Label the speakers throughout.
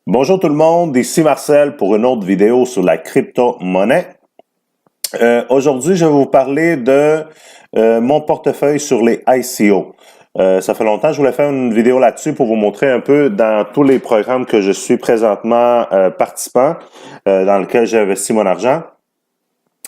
Speaker 1: Bonjour tout le monde, ici Marcel pour une autre vidéo sur la crypto-monnaie. Aujourd'hui, je vais vous parler de mon portefeuille sur les ICO. Ça fait longtemps que je voulais faire une vidéo là-dessus pour vous montrer un peu dans tous les programmes que je suis présentement participant, dans lesquels j'ai investi mon argent.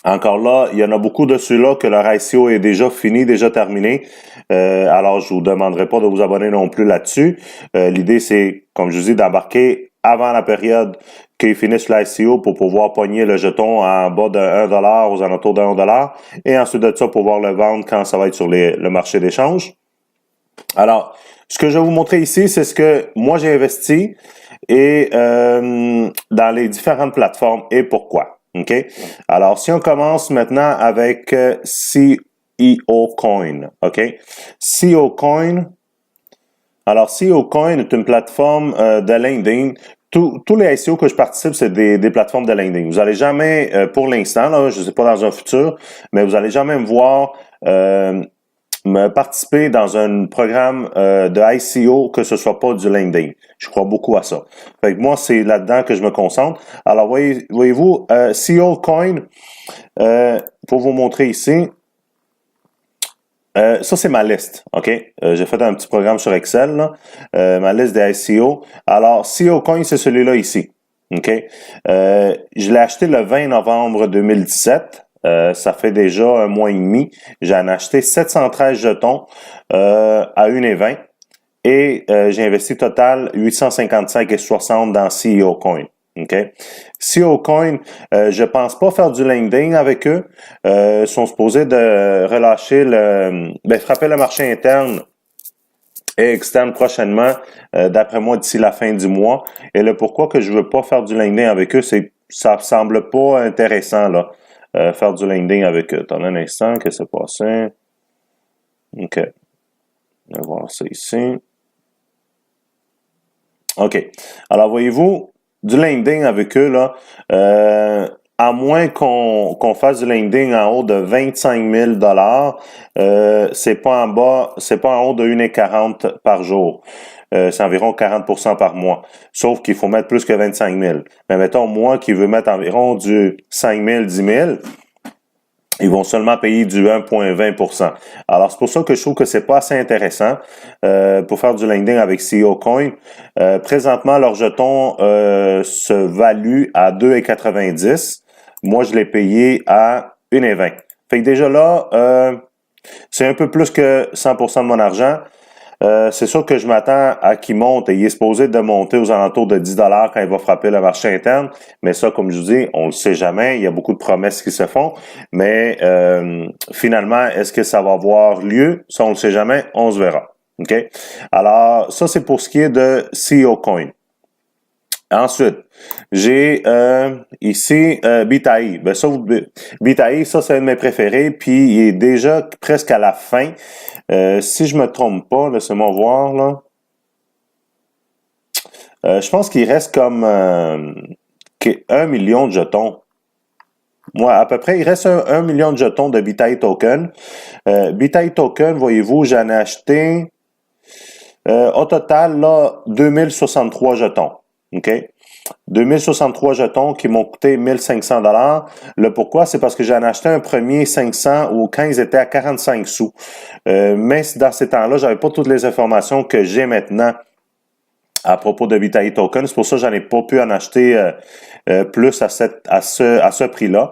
Speaker 1: Encore là, il y en a beaucoup de ceux-là que leur ICO est déjà fini, déjà terminé. Alors, je vous demanderai pas de vous abonner non plus là-dessus. L'idée, c'est, comme je vous dis, d'embarquer avant la période qu'ils finissent l'ICO pour pouvoir pogner le jeton en bas de 1 $, aux alentours de 1 $, et ensuite de ça, pouvoir le vendre quand ça va être sur le marché d'échange. Alors, ce que je vais vous montrer ici, c'est ce que moi j'ai investi et dans les différentes plateformes et pourquoi. OK? Alors, si on commence maintenant avec CEO Coin. OK? CEO Coin. Alors, CEO Coin est une plateforme de lending. Tous les ICO que je participe, c'est des plateformes de lending. Vous n'allez jamais, pour l'instant, là, je ne sais pas dans un futur, mais vous n'allez jamais me voir me participer dans un programme de ICO que ce soit pas du lending. Je crois beaucoup à ça. Fait que moi, c'est là-dedans que je me concentre. Alors, voyez-vous, CEO Coin, pour vous montrer ici, ça, c'est ma liste, OK? J'ai fait un petit programme sur Excel, là, ma liste des ICO. Alors, CEO Coin, c'est celui-là ici, OK? Je l'ai acheté le 20 novembre 2017. Ça fait déjà un mois et demi. J'en ai acheté 713 jetons à 1,20 et j'ai investi total 855,60 dans CEO Coin. OK? CEO Coin, je pense pas faire du lending avec eux. Ils sont supposés de relâcher frapper le marché interne et externe prochainement, d'après moi, d'ici la fin du mois. Et le pourquoi que je veux pas faire du lending avec eux, c'est ça semble pas intéressant, là, faire du lending avec eux. Attends un instant, qu'est-ce qui s'est passé? OK. On va voir ça ici. OK. Alors, voyez-vous, du lending avec eux, là, à moins qu'on fasse du lending en haut de 25 000 c'est pas en haut de 1,40 par jour. C'est environ 40% par mois. Sauf qu'il faut mettre plus que 25 000. Mais mettons, moi qui veux mettre environ du 5 000, 10 000, ils vont seulement payer du 1,20%. Alors, c'est pour ça que je trouve que c'est pas assez intéressant pour faire du lending avec CEO Coin. Présentement, leur jeton se value à 2,90. Moi, je l'ai payé à 1,20. Fait que déjà là, c'est un peu plus que 100% de mon argent. C'est sûr que je m'attends à qu'il monte et il est supposé de monter aux alentours de 10 $ quand il va frapper le marché interne. Mais ça, comme je vous dis, on le sait jamais. Il y a beaucoup de promesses qui se font. Mais finalement, est-ce que ça va avoir lieu? Ça, on le sait jamais. On se verra. OK? Alors, ça, c'est pour ce qui est de CEO Coin. Ensuite, j'ai ici Bitaï. Ben ça, Bitaï, ça c'est un de mes préférés, puis il est déjà presque à la fin. Si je me trompe pas, laissez-moi voir là. Je pense qu'il reste comme 1 million de jetons. Moi, à peu près, il reste 1 million de jetons de Bitaï Token. Bitaï Token, voyez-vous, j'en ai acheté au total là 2063 jetons. OK? 2063 jetons qui m'ont coûté 1500 $. Le pourquoi, c'est parce que j'en ai acheté un premier 500 ou quand ils étaient à 45 sous. Mais dans ces temps-là, j'avais pas toutes les informations que j'ai maintenant à propos de Vitaly Token. C'est pour ça que j'en ai pas pu en acheter plus à ce prix-là.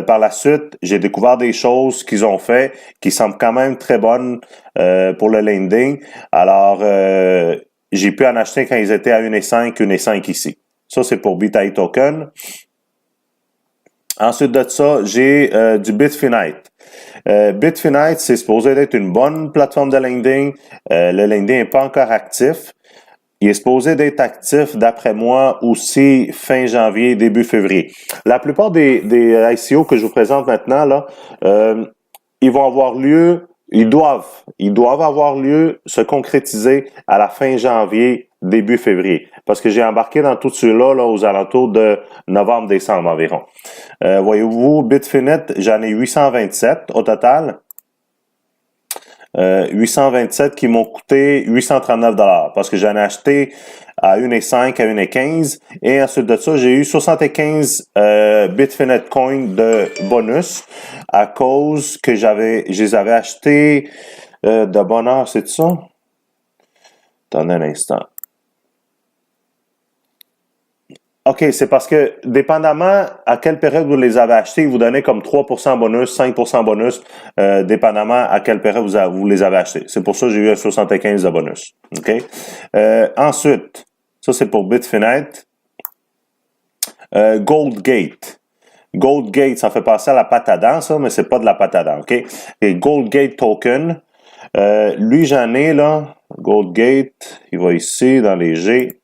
Speaker 1: Par la suite, j'ai découvert des choses qu'ils ont fait qui semblent quand même très bonnes pour le lending. Alors, j'ai pu en acheter quand ils étaient à 1,5, 1,5 ici. Ça, c'est pour Vitaly Token. Ensuite de ça, j'ai du Bitfinite. Bitfinite, c'est supposé être une bonne plateforme de lending. Le lending n'est pas encore actif. Il est supposé d'être actif, d'après moi, aussi fin janvier, début février. La plupart des ICO que je vous présente maintenant, là, ils vont avoir lieu, ils doivent avoir lieu, se concrétiser à la fin janvier, début février. Parce que j'ai embarqué dans tout ceux-là là, aux alentours de novembre-décembre environ. Voyez-vous, Bitfinite, j'en ai 827 au total. 827 qui m'ont coûté 839 parce que j'en ai acheté à 1,5 à 1,15 et ensuite de ça, j'ai eu 75 Bitfinex Coin de bonus à cause que je les avais achetés de bonne heure, c'est ça? Attendez un instant. OK, c'est parce que, dépendamment à quelle période vous les avez achetés, ils vous donnaient comme 3% bonus, 5% bonus, dépendamment à quelle période vous les avez achetés. C'est pour ça que j'ai eu un 75 de bonus. OK? Ensuite, ça c'est pour Bitfinex. Goldgate. Goldgate, ça fait passer à la pâte à dents, ça, mais c'est pas de la pâte à dents, OK? Et Goldgate Token, lui, j'en ai, là, Goldgate, il va ici, dans les G.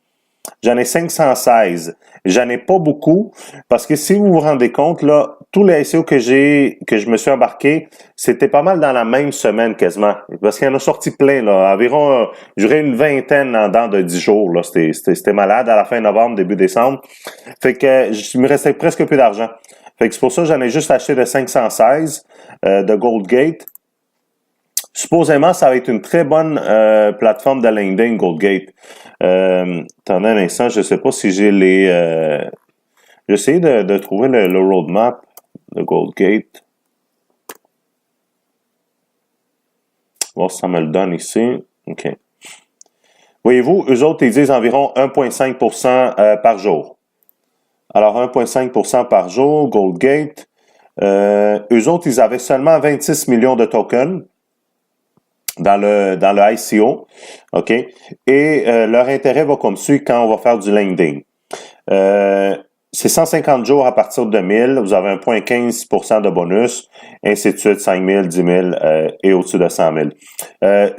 Speaker 1: J'en ai 516. J'en ai pas beaucoup parce que si vous vous rendez compte, là, tous les SEO que je me suis embarqué, c'était pas mal dans la même semaine quasiment. Parce qu'il y en a sorti plein, là. Environ, je dirais une vingtaine en dedans de 10 jours, là. C'était malade à la fin novembre, début décembre. Fait que, il me restait presque plus d'argent. Fait que c'est pour ça que j'en ai juste acheté de 516, de Goldgate. Supposément, ça va être une très bonne plateforme de LinkedIn, Goldgate. Attendez un instant, je ne sais pas si j'ai les... j'ai essayé de trouver le roadmap de Goldgate. Voir si ça me le donne ici. OK. Voyez-vous, eux autres, ils disent environ 1,5% par jour. Alors, 1,5% par jour, Goldgate. Eux autres, ils avaient seulement 26 millions de tokens dans le ICO, OK? Et leur intérêt va comme suit quand on va faire du LinkedIn. C'est 150 jours à partir de 1000, vous avez 1,15% de bonus, ainsi de suite, 5 000, 10 000 et au-dessus de 100 000.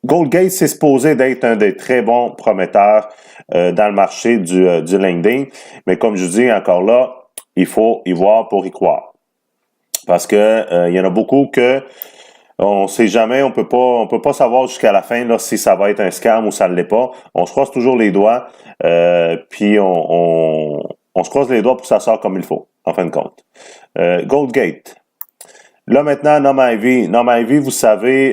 Speaker 1: Goldgate, c'est supposé d'être un des très bons prometteurs dans le marché du LinkedIn, mais comme je vous dis encore là, il faut y voir pour y croire. Parce que il y en a beaucoup que on sait jamais, on peut pas savoir jusqu'à la fin là si ça va être un scam ou ça ne l'est pas. On se croise toujours les doigts, puis on se croise les doigts pour que ça sorte comme il faut, en fin de compte. Goldgate. Là maintenant, NomIV, vous savez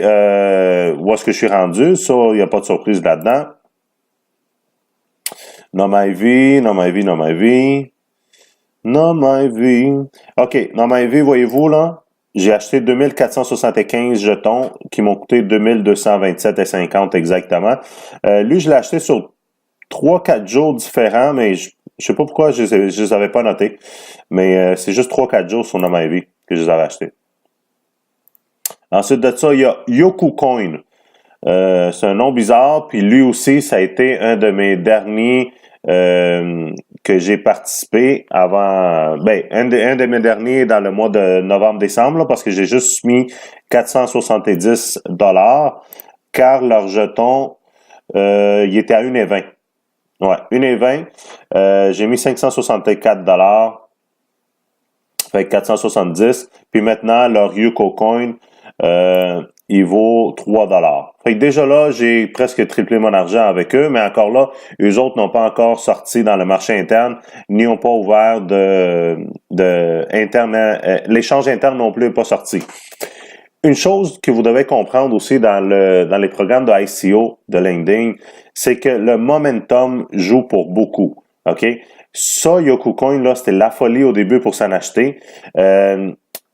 Speaker 1: où est-ce que je suis rendu. Ça, il n'y a pas de surprise là-dedans. NomIV. OK, NomIV, voyez-vous là? J'ai acheté 2475 jetons qui m'ont coûté 2227,50 exactement. Lui, je l'ai acheté sur 3-4 jours différents, mais je sais pas pourquoi je les avais pas notés. Mais c'est juste 3-4 jours sur NomIV que je les avais achetés. Ensuite de ça, il y a YokuCoin. C'est un nom bizarre, puis lui aussi, ça a été un de mes derniers que j'ai participé avant, un de mes derniers dans le mois de novembre-décembre, parce que j'ai juste mis 470 car leur jeton, il était à 1,20. Ouais, 1,20. J'ai mis 564 fait 470. Puis maintenant, leur YokuCoin, il vaut 3 Fait que déjà là, j'ai presque triplé mon argent avec eux, mais encore là, eux autres n'ont pas encore sorti dans le marché interne, ni n'ont pas ouvert interne, l'échange interne non plus n'est pas sorti. Une chose que vous devez comprendre aussi dans les programmes de ICO de LinkedIn, c'est que le momentum joue pour beaucoup. OK? Ça, YokuCoin, là, c'était la folie au début pour s'en acheter.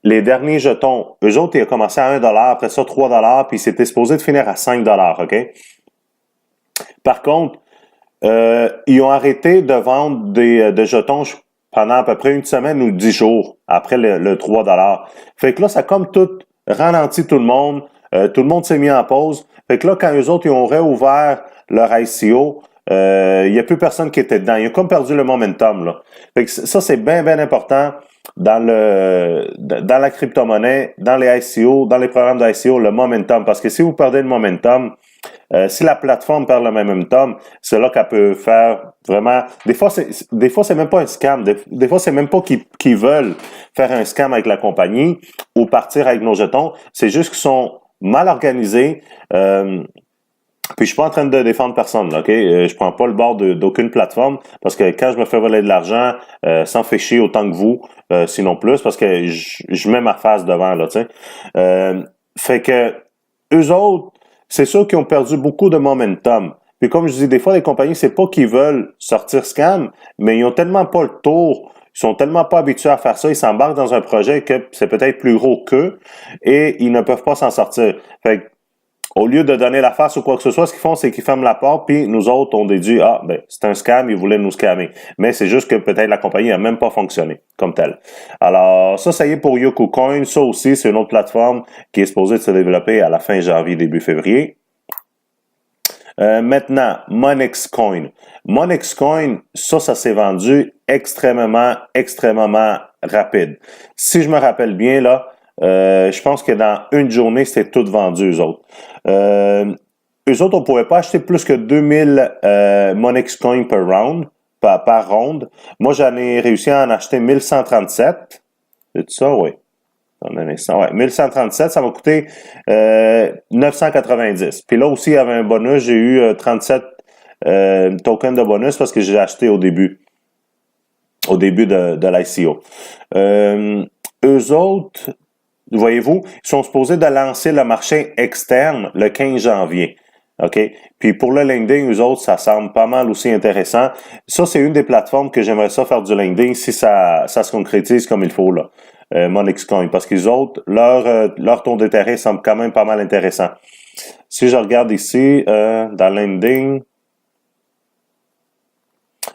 Speaker 1: Les derniers jetons, eux autres, ils ont commencé à 1 après ça 3 puis c'était supposé de finir à 5 OK? Par contre, ils ont arrêté de vendre de jetons pendant à peu près une semaine ou 10 jours après le 3 Fait que là, ça a comme tout ralenti tout le monde. Tout le monde s'est mis en pause. Fait que là, quand eux autres, ils ont réouvert leur ICO, il n'y a plus personne qui était dedans. Ils ont comme perdu le momentum, là. Fait que ça, c'est bien, bien important dans la crypto-monnaie, dans les ICO, dans les programmes d'ICO, le momentum. Parce que si vous perdez le momentum, si la plateforme perd le momentum, c'est là qu'elle peut faire vraiment. Des fois, c'est même pas un scam. Des fois, c'est même pas qu'ils veulent faire un scam avec la compagnie ou partir avec nos jetons. C'est juste qu'ils sont mal organisés. Puis je suis pas en train de défendre personne, là, OK? Je prends pas le bord d'aucune plateforme parce que quand je me fais voler de l'argent, ça me fait chier autant que vous, sinon plus, parce que je mets ma face devant, là, tu sais. Fait que eux autres, c'est sûr qu'ils ont perdu beaucoup de momentum. Puis comme je dis, des fois, les compagnies, c'est pas qu'ils veulent sortir scam, mais ils ont tellement pas le tour, ils sont tellement pas habitués à faire ça, ils s'embarquent dans un projet que c'est peut-être plus gros qu'eux et ils ne peuvent pas s'en sortir. Fait que, au lieu de donner la face ou quoi que ce soit, ce qu'ils font, c'est qu'ils ferment la porte, puis nous autres, on déduit, ah, ben, c'est un scam, ils voulaient nous scammer. Mais c'est juste que peut-être la compagnie n'a même pas fonctionné comme telle. Alors, ça y est pour YokuCoin. Ça aussi, c'est une autre plateforme qui est supposée de se développer à la fin janvier, début février. Maintenant, MonexCoin. MonexCoin, ça s'est vendu extrêmement rapide. Si je me rappelle bien, là, je pense que dans une journée, c'était tout vendu, eux autres. Eux autres, on pouvait pas acheter plus que 2000 MonexCoin per round, par ronde. Moi, j'en ai réussi à en acheter 1137. C'est ça, oui. Ouais, 1137, ça m'a coûté 990. Puis là aussi, il y avait un bonus. J'ai eu 37 tokens de bonus parce que j'ai acheté au début de l'ICO. Eux autres, voyez-vous, ils sont supposés de lancer le marché externe le 15 janvier. OK? Puis pour le lending, eux autres, ça semble pas mal aussi intéressant. Ça, c'est une des plateformes que j'aimerais ça faire du lending si ça se concrétise comme il faut, là. MonexCoin, parce qu'ils autres, leur taux d'intérêt semble quand même pas mal intéressant. Si je regarde ici, dans lending,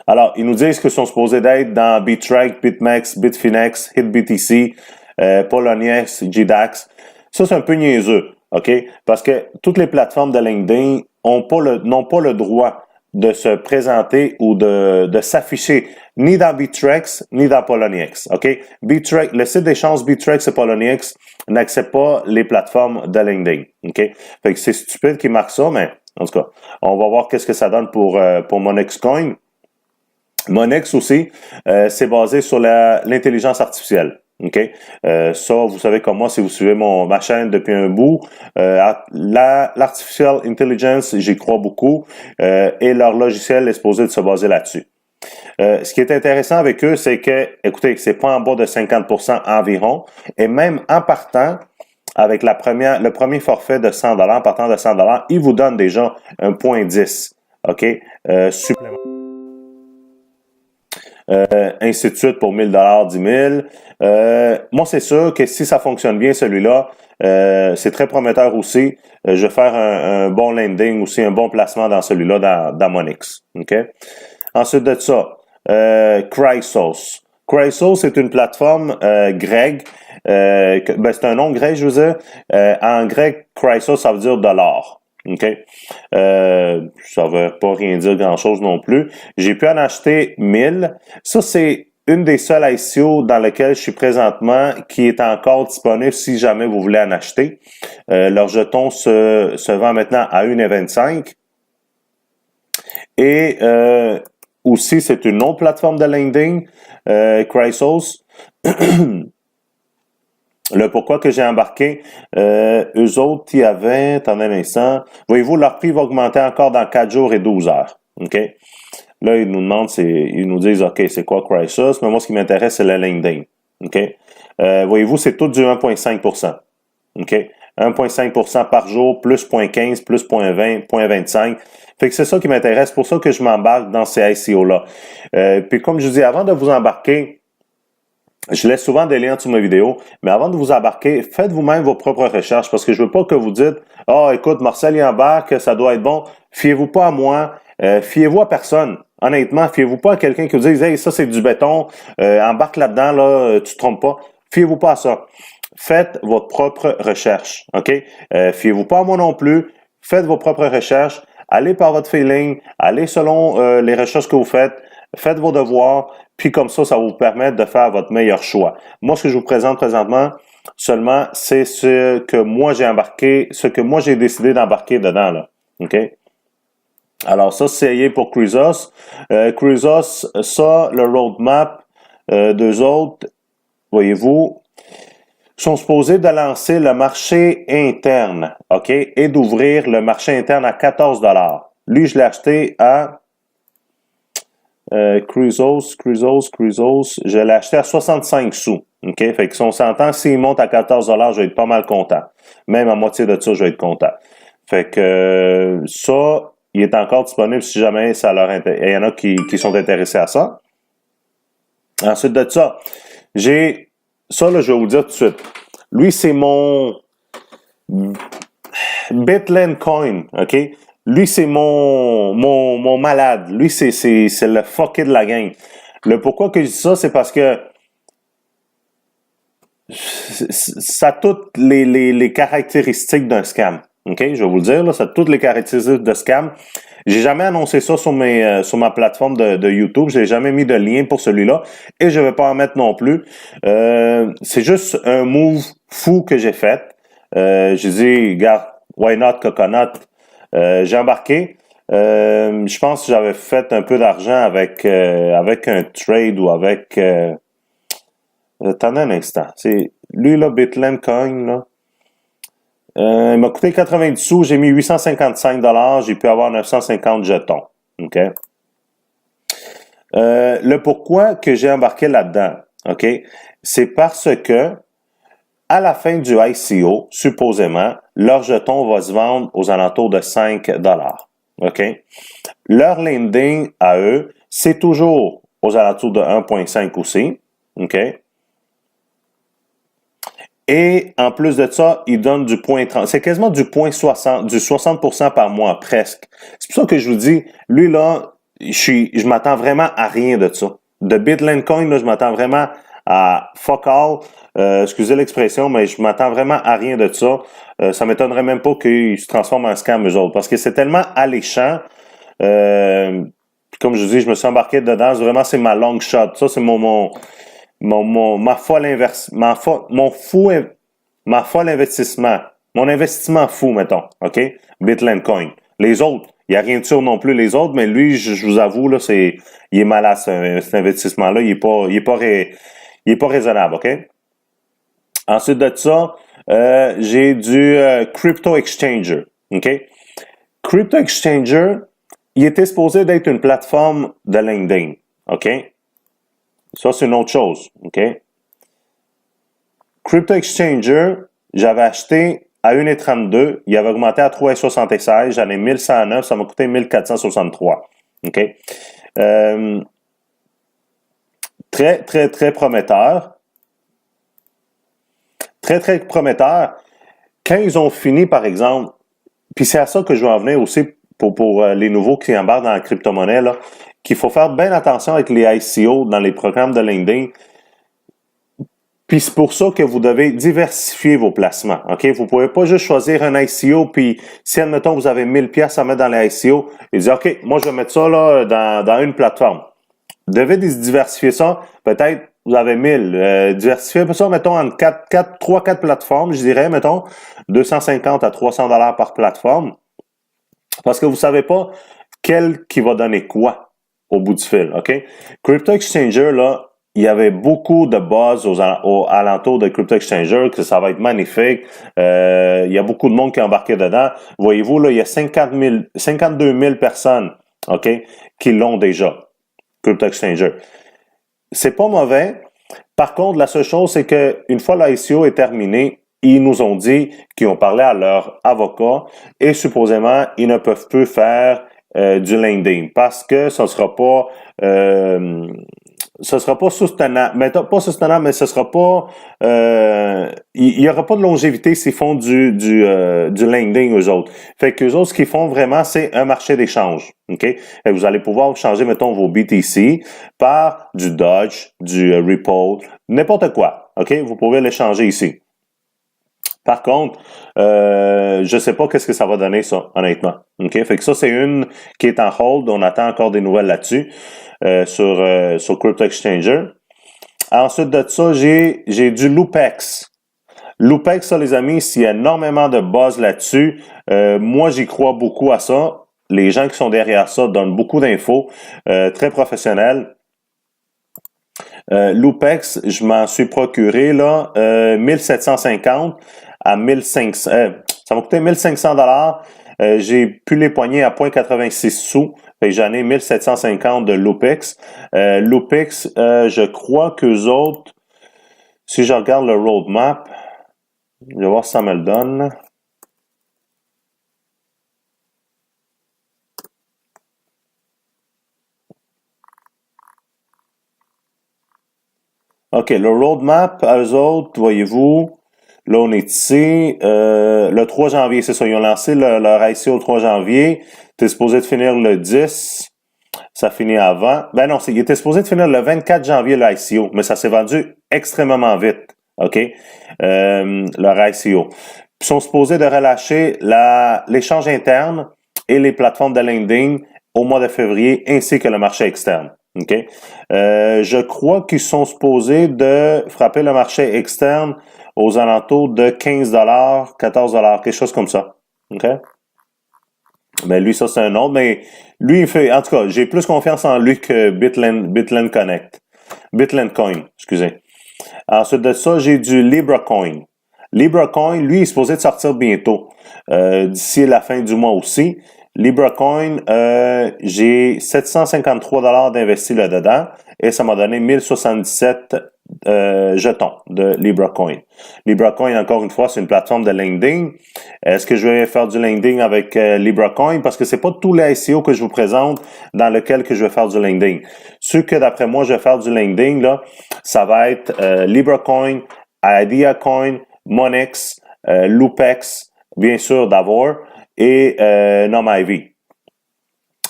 Speaker 1: alors, ils nous disent qu'ils sont supposés d'être dans Bittrex, BitMEX, Bitfinex, HitBTC, Poloniex, GDAX. Ça, c'est un peu niaiseux, OK? Parce que toutes les plateformes de lending n'ont pas le droit de se présenter ou de s'afficher ni dans Bittrex ni dans Poloniex, OK? Bittrex, le site d'échange Bittrex et Poloniex n'accepte pas les plateformes de lending, OK? Fait que c'est stupide qu'ils marquent ça, mais en tout cas, on va voir qu'est-ce que ça donne pour MonexCoin. Monex aussi, c'est basé sur l'intelligence artificielle. OK? Ça, vous savez comme moi, si vous suivez ma chaîne depuis un bout, l'artificial intelligence, j'y crois beaucoup, et leur logiciel est supposé de se baser là-dessus. Ce qui est intéressant avec eux, c'est que, écoutez, c'est pas en bas de 50% environ, et même en partant, avec le premier forfait de 100$, partant de 100$, ils vous donnent déjà un 0.10, OK? Supplémentaire. Ainsi de suite pour 1000$, 10 000. Moi, c'est sûr que si ça fonctionne bien, celui-là, c'est très prometteur aussi. Je vais faire un bon landing aussi, un bon placement dans celui-là, dans Monex. OK? Ensuite de ça, Chrysos. Chrysos, c'est une plateforme grecque. C'est un nom grec, je veux dire. En grec, Chrysos, ça veut dire dollar. OK? Ça veut pas rien dire grand-chose non plus. J'ai pu en acheter 1000. Ça, c'est une des seules ICO dans lesquelles je suis présentement qui est encore disponible si jamais vous voulez en acheter. Leur jeton se vend maintenant à 1,25. Et aussi, c'est une autre plateforme de lending, Chrysos. Le pourquoi que j'ai embarqué, eux autres, il y avait, attendez un instant, voyez-vous, leur prix va augmenter encore dans 4 jours et 12 heures. OK? Là, ils nous demandent, ils nous disent, OK, c'est quoi Chrysos? Mais moi, ce qui m'intéresse, c'est le lending. OK? Voyez-vous, c'est tout du 1,5%. OK? 1,5% par jour, plus 0,15, plus 0,20, 0,25. Fait que c'est ça qui m'intéresse, pour ça que je m'embarque dans ces ICO-là. Puis comme je dis, avant de vous embarquer, je laisse souvent des liens sous mes vidéos, mais avant de vous embarquer, faites vous-même vos propres recherches parce que je veux pas que vous dites « Ah, écoute, Marcel y embarque, ça doit être bon. » Fiez-vous pas à moi, fiez-vous à personne. Honnêtement, fiez-vous pas à quelqu'un qui vous dise « Hey, ça c'est du béton, embarque là-dedans, là, tu te trompes pas. » Fiez-vous pas à ça. Faites votre propre recherche, OK? Fiez-vous pas à moi non plus. Faites vos propres recherches. Allez par votre feeling. Allez selon les recherches que vous faites. Faites vos devoirs. Puis comme ça va vous permettre de faire votre meilleur choix. Moi, ce que je vous présente présentement, seulement, c'est ce que moi j'ai embarqué, ce que moi j'ai décidé d'embarquer dedans, là. OK? Alors, ça, c'est pour Chrysos. Chrysos, ça, le roadmap d'eux autres, voyez-vous, sont supposés de lancer le marché interne, OK? Et d'ouvrir le marché interne à 14$. Lui, je l'ai acheté à Chrysos, je l'ai acheté à 65 sous. OK? Fait que si on s'entend, s'il monte à 14 $, je vais être pas mal content. Même à moitié de ça, je vais être content. Fait que ça, il est encore disponible si jamais ça leur intéresse. Il y en a qui sont intéressés à ça. Ensuite de ça, j'ai ça, là, je vais vous dire tout de suite. Lui, c'est mon Bitland Coin, OK? Lui, c'est mon malade. Lui, c'est le fucké de la gang. Le pourquoi que je dis ça, c'est parce que ça a toutes les caractéristiques d'un scam. OK? Je vais vous le dire, là, ça a toutes les caractéristiques de scam. J'ai jamais annoncé ça sur sur ma plateforme de YouTube. J'ai jamais mis de lien pour celui-là. Et je vais pas en mettre non plus. C'est juste un move fou que j'ai fait. J'ai dit, regarde, why not coconut? J'ai embarqué. Je pense que j'avais fait un peu d'argent avec un trade ou avec attendez un instant. C'est lui là, Bitland Coin là. Il m'a coûté 90 sous, j'ai mis 855 $, j'ai pu avoir 950 jetons. OK? Le pourquoi que j'ai embarqué là-dedans, OK? C'est parce que à la fin du ICO, supposément, leur jeton va se vendre aux alentours de 5 $. OK? Leur lending à eux, c'est toujours aux alentours de 1,5 aussi. OK? Et en plus de ça, il donne du 0,30. C'est quasiment du 0,60, du 60% par mois, presque. C'est pour ça que je vous dis, lui là, je m'attends vraiment à rien de ça. De Bitland Coin, là, je m'attends vraiment à fuck all. Excusez l'expression, mais je m'attends vraiment à rien de ça. Ça m'étonnerait même pas qu'ils se transforment en scam eux autres, parce que c'est tellement alléchant. Comme je vous dis, je me suis embarqué dedans. Vraiment, c'est ma long shot. Ça, c'est ma folle ma folle investissement. Mon investissement fou, mettons. OK? Bitland Coin. Les autres, il n'y a rien de sûr non plus les autres, mais lui, je vous avoue, là, il est malade, cet investissement-là. Il est pas raisonnable, OK? Ensuite de ça, j'ai du Crypto Exchanger. OK? Crypto Exchanger, il était supposé d'être une plateforme de lending. OK? Ça, c'est une autre chose. OK? Crypto Exchanger, j'avais acheté à 1,32. Il avait augmenté à 3,76. J'en ai 1109. Ça m'a coûté 1463. OK? Très, très, très prometteur. Très, très prometteur. Quand ils ont fini, par exemple, puis c'est à ça que je veux en venir aussi pour les nouveaux qui embarquent dans la crypto-monnaie, là, qu'il faut faire bien attention avec les ICO dans les programmes de lending. Puis c'est pour ça que vous devez diversifier vos placements. OK? Vous pouvez pas juste choisir un ICO, puis si, admettons, vous avez 1000 pièces à mettre dans les ICO, et dire, OK, moi, je vais mettre ça là dans une plateforme. Vous devez diversifier ça. Peut-être, vous avez 1000. Diversifier ça, mettons, en 3-4 plateformes, je dirais, mettons, 250 à 300 $ par plateforme. Parce que vous savez pas quel qui va donner quoi au bout du fil. OK? Crypto Exchanger, là, il y avait beaucoup de buzz aux alentours de Crypto Exchanger, que ça va être magnifique. Il y a beaucoup de monde qui est embarqué dedans. Voyez-vous, là, il y a 52 000 personnes, OK, qui l'ont déjà, Crypto Exchanger. C'est pas mauvais. Par contre, la seule chose, c'est que une fois l'ICO est terminé, ils nous ont dit qu'ils ont parlé à leur avocat et supposément, ils ne peuvent plus faire du lending parce que ce sera pas soutenable, mais pas soutenable, mais ce sera pas il y aura pas de longévité s'ils font du lending aux autres. Fait que eux autres, ce qu'ils font vraiment, c'est un marché d'échange. OK? Et vous allez pouvoir changer, mettons, vos BTC par du Dodge, du Ripple, n'importe quoi. OK? Vous pouvez l'échanger ici. Par contre, je sais pas qu'est-ce que ça va donner, ça, honnêtement. OK? Fait que ça, c'est une qui est en hold. On attend encore des nouvelles là-dessus, sur Crypto Exchanger. Ensuite de ça, j'ai du Loopex. Loopex, ça, les amis, s'il y a énormément de buzz là-dessus, moi, j'y crois beaucoup à ça. Les gens qui sont derrière ça donnent beaucoup d'infos, très professionnelles. Loopex, je m'en suis procuré, là, 1750 à 1500, ça m'a coûté 1500 $. J'ai pu les poigner à 0,86 sous. Fait que j'en ai 1750 de Loopex. Loopex, je crois qu'eux autres, Si je regarde le roadmap, je vais voir si ça me le donne. OK, le roadmap, à eux autres, voyez-vous, là, on est ici, le 3 janvier, c'est ça, ils ont lancé leur ICO le 3 janvier, c'était supposé de finir le 10, ça finit avant. Ben non, il était supposé de finir le 24 janvier, le ICO, mais ça s'est vendu extrêmement vite, OK, leur ICO. Ils sont supposés de relâcher l'échange interne et les plateformes de lending au mois de février, ainsi que le marché externe. OK? Je crois qu'ils sont supposés de frapper le marché externe aux alentours de 15 14 quelque chose comme ça. OK? Mais lui, ça, c'est un autre. Mais lui, il fait, en tout cas, j'ai plus confiance en lui que Bitland Connect. Bitland Coin, excusez. Ensuite de ça, j'ai du LibraCoin. LibraCoin, lui, il est supposé de sortir bientôt, d'ici la fin du mois aussi. LibraCoin, j'ai 753 d'investis là-dedans et ça m'a donné 1077 jetons de LibraCoin. LibraCoin, encore une fois, c'est une plateforme de lending. Est-ce que je vais faire du lending avec LibraCoin? Parce que c'est pas tous les ICO que je vous présente dans lequel que je vais faire du lending. Ceux que d'après moi, je vais faire du lending, là, ça va être LibraCoin, IdeaCoin, Monex, Loopex, bien sûr Davor et NumIV.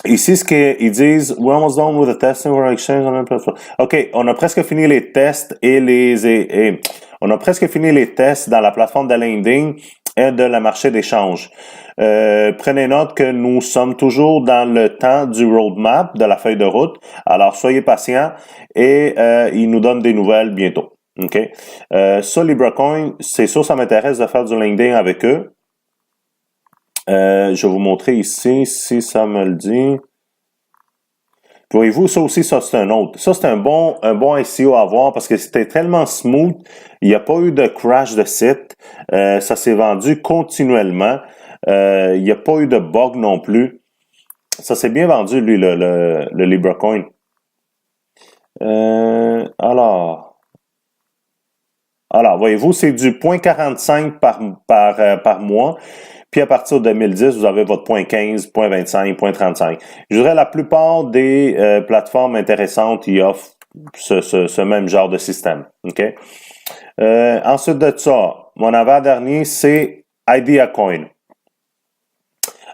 Speaker 1: Ici, ce qu'ils disent, we're almost done with the testing for exchange on the platform. OK, on a presque fini les tests on a presque fini les tests dans la plateforme de lending et de la marché d'échange. Prenez note que nous sommes toujours dans le temps du roadmap, de la feuille de route. Alors, soyez patients et ils nous donnent des nouvelles bientôt. OK? Ça, LibraCoin, c'est sûr, ça m'intéresse de faire du lending avec eux. Je vais vous montrer ici, si ça me le dit. Voyez-vous, ça aussi, ça c'est un autre. Ça, c'est un bon ICO à voir parce que c'était tellement smooth. Il n'y a pas eu de crash de site. Ça s'est vendu continuellement. Il n'y a pas eu de bug non plus. Ça s'est bien vendu, lui, le LibraCoin. Alors, voyez-vous, c'est du 0.45 par mois. Puis à partir de 2010, vous avez votre 0.15, 0.25, 0.35. Je dirais la plupart des plateformes intéressantes y offrent ce même genre de système. OK? Ensuite de ça, mon avant-dernier, c'est IdeaCoin.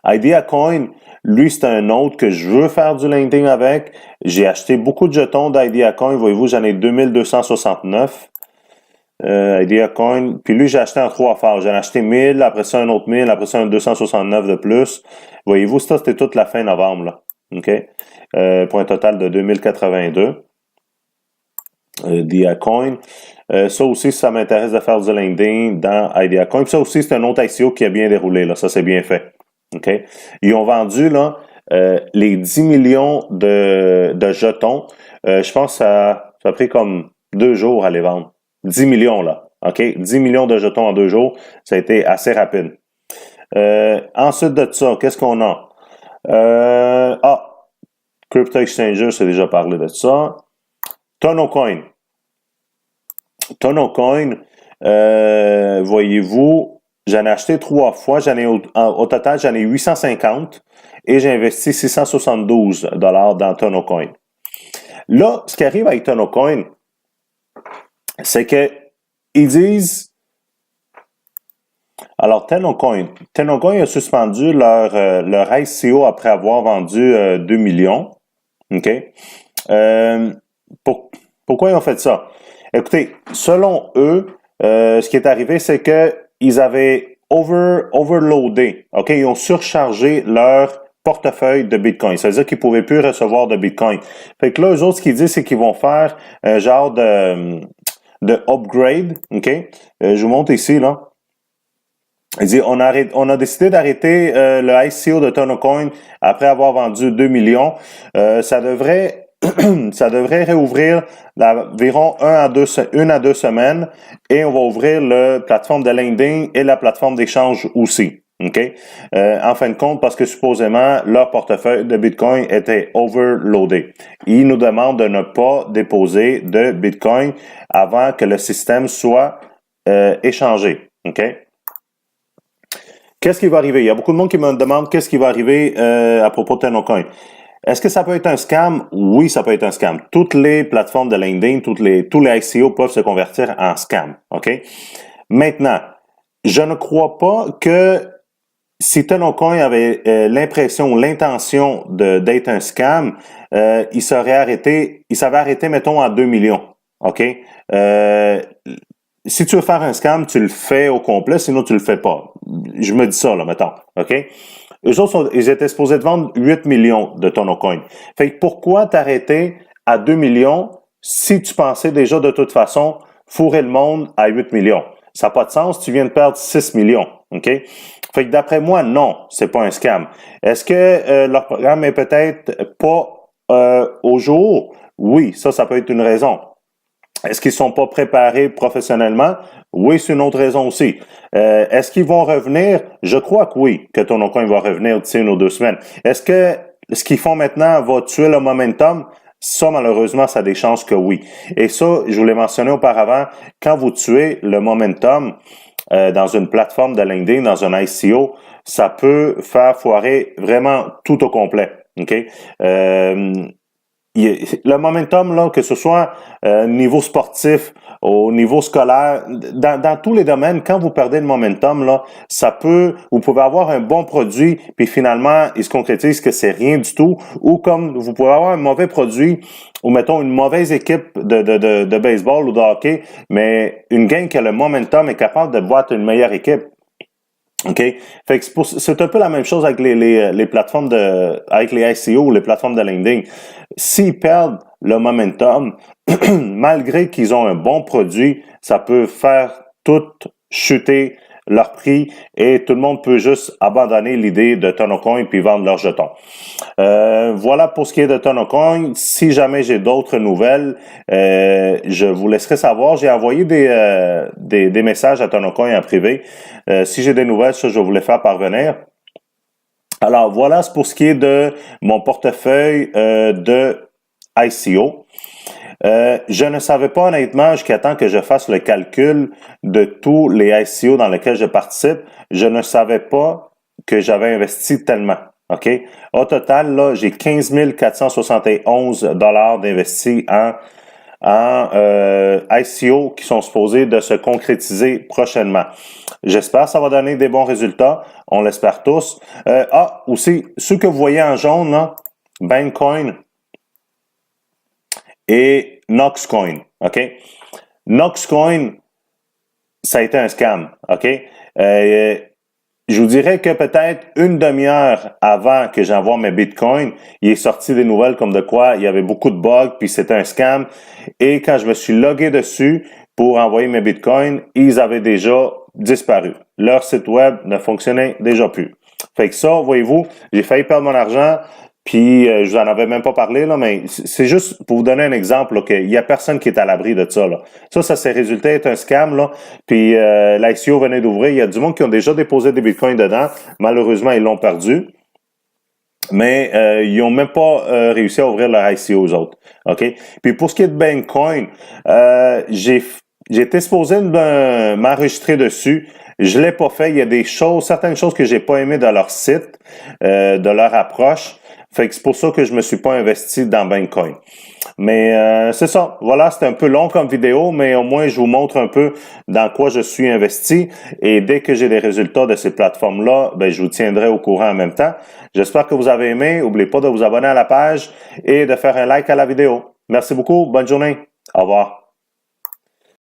Speaker 1: IdeaCoin, lui, c'est un autre que je veux faire du lending avec. J'ai acheté beaucoup de jetons d'IdeaCoin. Voyez-vous, j'en ai 2269. IdeaCoin. Puis lui, j'ai acheté en 3 phases. J'en ai acheté 1000, après ça un autre 1000, après ça un 269 de plus. Voyez-vous, ça, c'était toute la fin novembre, là. OK? Pour un total de 2082. IdeaCoin. Ça aussi, ça m'intéresse de faire du lending dans IdeaCoin. Puis ça aussi, c'est un autre ICO qui a bien déroulé, là. Ça, c'est bien fait. OK? Ils ont vendu, là, les 10 millions de jetons. Je pense que ça a pris comme 2 jours à les vendre. 10 millions, là. OK? 10 millions de jetons en 2 jours. Ça a été assez rapide. Ensuite de ça, qu'est-ce qu'on a? Crypto Exchanger, j'ai déjà parlé de ça. TonoCoin. TonoCoin, voyez-vous, j'en ai acheté 3 fois. Au total, j'en ai 850 et j'ai investi 672 $ dans TonoCoin. Là, ce qui arrive avec TonoCoin, c'est que ils disent. Alors, TonoCoin a suspendu leur ICO après avoir vendu 2 millions. OK? Pourquoi ils ont fait ça? Écoutez, selon eux, ce qui est arrivé, c'est que ils avaient overloadé. OK? Ils ont surchargé leur portefeuille de Bitcoin. Ça veut dire qu'ils ne pouvaient plus recevoir de Bitcoin. Fait que là, eux autres, ce qu'ils disent, c'est qu'ils vont faire un genre de upgrade. OK? Je vous montre ici, là. Il dit, on a décidé d'arrêter le ICO de TonoCoin après avoir vendu 2 millions. Ça devrait réouvrir environ 1 à 2 semaines et on va ouvrir la plateforme de lending et la plateforme d'échange aussi. OK? En fin de compte, parce que supposément, leur portefeuille de Bitcoin était overloadé. Ils nous demandent de ne pas déposer de Bitcoin avant que le système soit échangé. OK? Qu'est-ce qui va arriver? Il y a beaucoup de monde qui me demande qu'est-ce qui va arriver à propos de TonoCoin. Est-ce que ça peut être un scam? Oui, ça peut être un scam. Toutes les plateformes de lending, tous les ICO peuvent se convertir en scam. OK? Maintenant, je ne crois pas que si TonoCoin avait l'impression, l'intention d'être un scam, il s'avait arrêté, mettons, à 2 millions. OK? Si tu veux faire un scam, tu le fais au complet, sinon tu le fais pas. Je me dis ça, là, mettons. OK? Eux autres, ils étaient supposés te vendre 8 millions de TonoCoin. Fait que pourquoi t'arrêter à 2 millions si tu pensais déjà de toute façon fourrer le monde à 8 millions? Ça n'a pas de sens, tu viens de perdre 6 millions. OK? Fait que d'après moi, non, c'est pas un scam. Est-ce que leur programme est peut-être pas au jour? Oui, ça peut être une raison. Est-ce qu'ils sont pas préparés professionnellement? Oui, c'est une autre raison aussi. Est-ce qu'ils vont revenir? Je crois que oui, que TonoCoin va revenir d'ici 1 ou 2 semaines. Est-ce que ce qu'ils font maintenant va tuer le momentum? Ça, malheureusement, ça a des chances que oui. Et ça, je vous l'ai mentionné auparavant, quand vous tuez le momentum dans une plateforme de lending, dans un ICO, ça peut faire foirer vraiment tout au complet. OK? Le momentum, là, que ce soit niveau sportif, au niveau scolaire, dans tous les domaines, quand vous perdez le momentum, là, vous pouvez avoir un bon produit, puis finalement, il se concrétise que c'est rien du tout, ou comme vous pouvez avoir un mauvais produit, ou mettons une mauvaise équipe de baseball ou de hockey, mais une gang qui a le momentum est capable de battre une meilleure équipe. OK? Fait que c'est un peu la même chose avec les plateformes avec les ICO, les plateformes de lending. S'ils perdent le momentum, malgré qu'ils ont un bon produit, ça peut faire tout chuter leur prix et tout le monde peut juste abandonner l'idée de TonoCoin puis vendre leurs jetons. Voilà pour ce qui est de TonoCoin. Si jamais j'ai d'autres nouvelles, je vous laisserai savoir. J'ai envoyé des messages à TonoCoin en privé. Si j'ai des nouvelles, ça, je vais vous les faire parvenir. Alors, voilà, c'est pour ce qui est de mon portefeuille de ICO. Je ne savais pas honnêtement jusqu'à temps que je fasse le calcul de tous les ICO dans lesquels je participe. Je ne savais pas que j'avais investi tellement. OK? Au total, là, j'ai 15 471 $ d'investis en ICO qui sont supposés de se concrétiser prochainement. J'espère que ça va donner des bons résultats. On l'espère tous. Aussi, ceux que vous voyez en jaune, là, Bankcoin et Knoxcoin. OK? Knoxcoin, ça a été un scam. OK? Je vous dirais que peut-être une demi-heure avant que j'envoie mes bitcoins, il est sorti des nouvelles comme de quoi il y avait beaucoup de bugs, puis c'était un scam. Et quand je me suis logué dessus pour envoyer mes bitcoins, ils avaient déjà disparu. Leur site web ne fonctionnait déjà plus. Fait que ça, voyez-vous, j'ai failli perdre mon argent, puis je vous en avais même pas parlé, là, mais c'est juste pour vous donner un exemple, qu'il y a personne qui est à l'abri de ça, là. Ça s'est résulté être un scam, là. Puis l'ICO venait d'ouvrir. Il y a du monde qui ont déjà déposé des bitcoins dedans. Malheureusement, ils l'ont perdu. Mais ils n'ont même pas réussi à ouvrir leur ICO aux autres. OK? Puis pour ce qui est de Bankcoin, j'ai été supposé m'enregistrer dessus. Je l'ai pas fait. Il y a certaines choses que j'ai pas aimées de leur site, de leur approche. Fait que c'est pour ça que je me suis pas investi dans Bankcoin. Mais c'est ça. Voilà, c'était un peu long comme vidéo, mais au moins je vous montre un peu dans quoi je suis investi. Et dès que j'ai les résultats de ces plateformes-là, je vous tiendrai au courant en même temps. J'espère que vous avez aimé. N'oubliez pas de vous abonner à la page et de faire un like à la vidéo. Merci beaucoup. Bonne journée. Au revoir.